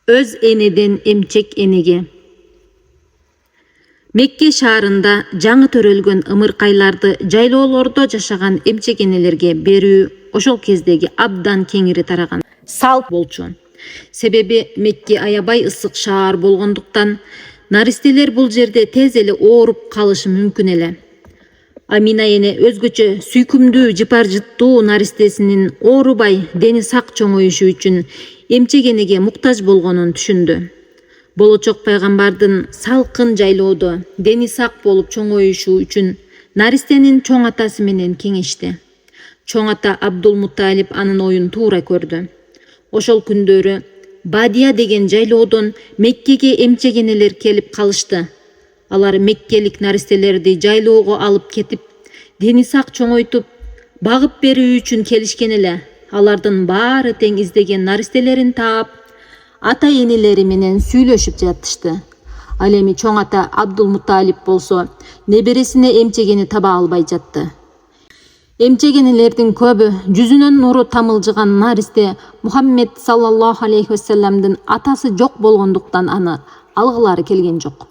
Öz eneden emçek enege. Мекке шаарында жаңы төрөлгөн ымыркайларды жайлоолордо жашаган эмчек энелерге берүү ошол кездеги абдан кеңири тараган салт болчу. Себеби Мекке аябай ысык шаар болгондуктан наристелер бул жерде тез эле ооруп калышы мүмкүн эле. Амина эне өзгөчө сүйкүмдүү жыпар-жыттуу наристесинин оорубай дени сак чоңоюшу үчүн эмчек энеге муктаж болгонун түшүндү. Болочок пайгамбардын салкын жайлоодо дени сак болуп чоңоюшу үчүн наристенин чоң атасы менен кеңешти. Чоң ата Абдул-Муталиб анын оюн туура көрдү. Ошол күндөрү Бадия деген жайлоодон Меккеге эмчек энелер келип калышты. Алар меккелик наристелерди жайлоого алып кетип, дени сак чоңойтуп, багып берүү үчүн келишкен эле. Алардын баары тең издеген наристелерин таап, ата энелери менен сүйлөшүп жатышты. Ал эми чоң ата Абдул-Муталиб болсо небересине эмчек эне таба албай жатты. Эмчек энелердин көбү жүзүнөн нуру тамылжыган наристе Мухаммед саллаллаху алейхи вассаламдын атасы жок болгондуктан аны алгылары келген жок.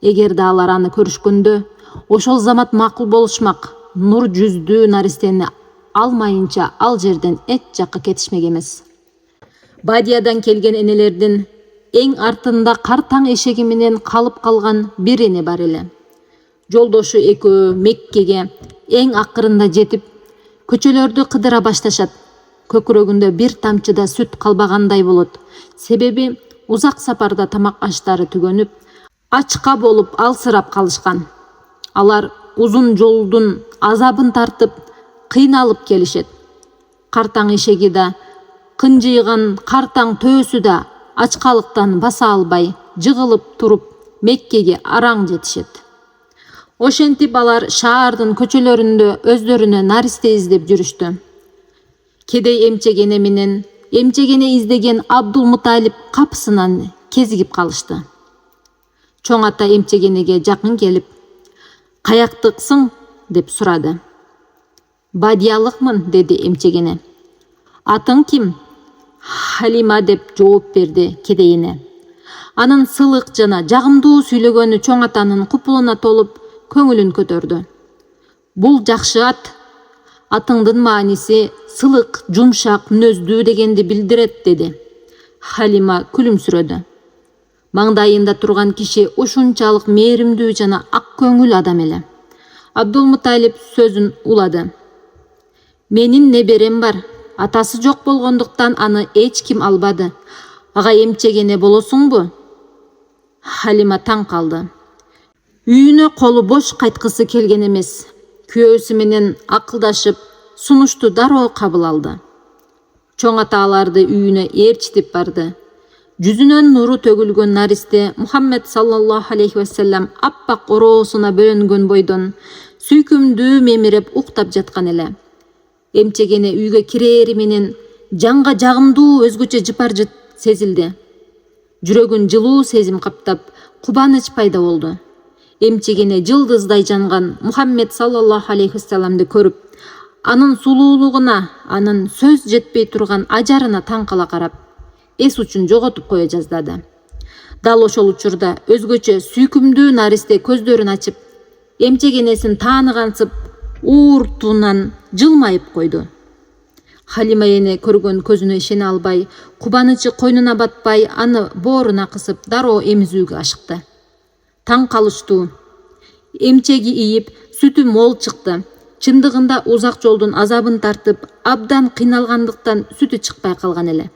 Эгерде алар аны көрүшкөндө ошол замат макул болушмак, нур жүздүү наристени алмайынча ал жерден эч жакка кетишмек эмес. Бадиядан келген энелердин эң артында картаң эшеги менен калып калган бир эне бар эле. Жолдошу экөө Меккеге эң акырында жетип, көчөлөрдү кыдыра башташат. Көкүрөгүндө бир тамчы да сүт калбагандай болот. Себеби узак сапарда тамак аштары түгөнүп, ачка болуп алсырап калышкан. Алар узун жолдун азабын тартып, кыйналып келишет. Картаң эшеги да, кынжыйган картаң төөсү да ачкалыктан баса албай, жыгылып туруп Меккеге араң жетишет. Ошентип алар шаардын көчөлөрүндө өздөрүнө наристе издеп жүрүштү. Кедей эмчек эне менен эмчек эне издеген Абдул-Муталиб капысынан кезигип калышты. Чоң ата эмчек энеге жакын келип, "Каяктыксың?" деп сурады. "Бадиялыкмын" деди эмчек эне. "Атың ким?" "Халима" деп жооп берди кедей эне. Анын сылык жана жагымдуу сүйлөгөнү чоң атанын купулуна толуп, көңүлүн көтөрдү. "Бул жакшы ат. Атыңдын мааниси сылык, жумшак, мүнөздүү дегенди билдирет" деди. Халима күлүмсүрөдү. Маңдайында турган киши ушунчалык мээримдүү жана ак көңүл адам эле. Абдул-Муталиб сөзүн улады. "Менин неберем бар. Атасы жок болгондуктан аны эч ким албады. Ага эмчек эне болосуңбу?" Халима таң калды. Үйүнө колу бош кайткысы келген эмес. Күйөөсү менен акылдашып, сунушту дароо кабыл алды. Чоң ата аларды үйүнө ээрчитип барды. Жүзүнөн нуру төгүлгөн наристе Мухаммед саллаллаху алейхи вассалам аппак ороосуна бөлөнгөн бойдон сүйкүмдүү мемиреп уктап жаткан эле. Эмчек эне үйгө кирээри менен жанга жагымдуу өзгөчө жыпар-жыт сезилди. Жүрөгүн жылуу сезим каптап, кубаныч пайда болду. Эмчек эне жылдыздай жанган Мухаммед саллаллаху алейхи вассаламды көрүп, анын сулуулугуна, анын сөз жетпей турган ажарына таң кала карап, эс учун жоготуп кое жаздады. Дал ошол учурда өзгөчө сүйкүмдүү наристе көздөрүн ачып, эмчек энесин тааныгансып, ууртуунан жылмайып койду. Халима эне көргөн көзүнө ишене албай, кубанычы койнуна батпай, аны бооруна кысып, дароо эмизүүгө ашыкты. Таң калыштуу. Эмчеги ийип, сүтү мол чыкты. Чындыгында узак жолдун азабын тартып, абдан кыйналгандыктан сүтү чыкпай калган эле.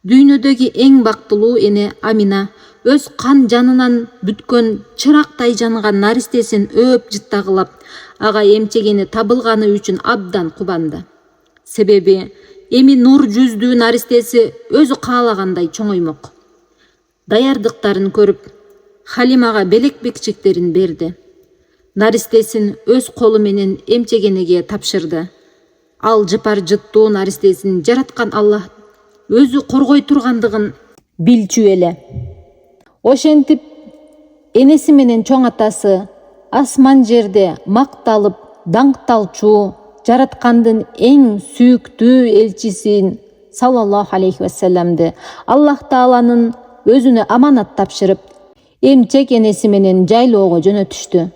Дүйнөдөгү эң бактылуу эне Амина өз кан жанынан бүткөн чырактай жанган наристесин өөп жыттагылап, ага эмчек эне табылганы үчүн абдан кубанды. Себеби эми нур жүздүү наристеси өзү каалагандай чоңоймок. Даярдыктарын көрүп, Халимага белек бекчектерин берди. Наристесин өз колу менен эмчек энеге тапшырды. Ал жыпар-жыттуу наристесин жараткан Аллах өзү коргой тургандыгын билчү эле. Ошентип энеси менен чоң атасы асман жерде макталып, даңкталчу, жараткандын эң сүйүктүү элчисин sallallahu aleyhi ve sellem'di. Allah Taala'nın özüne amanat tapşırıp emçek enesi menen jaylоого жөнөтүштү.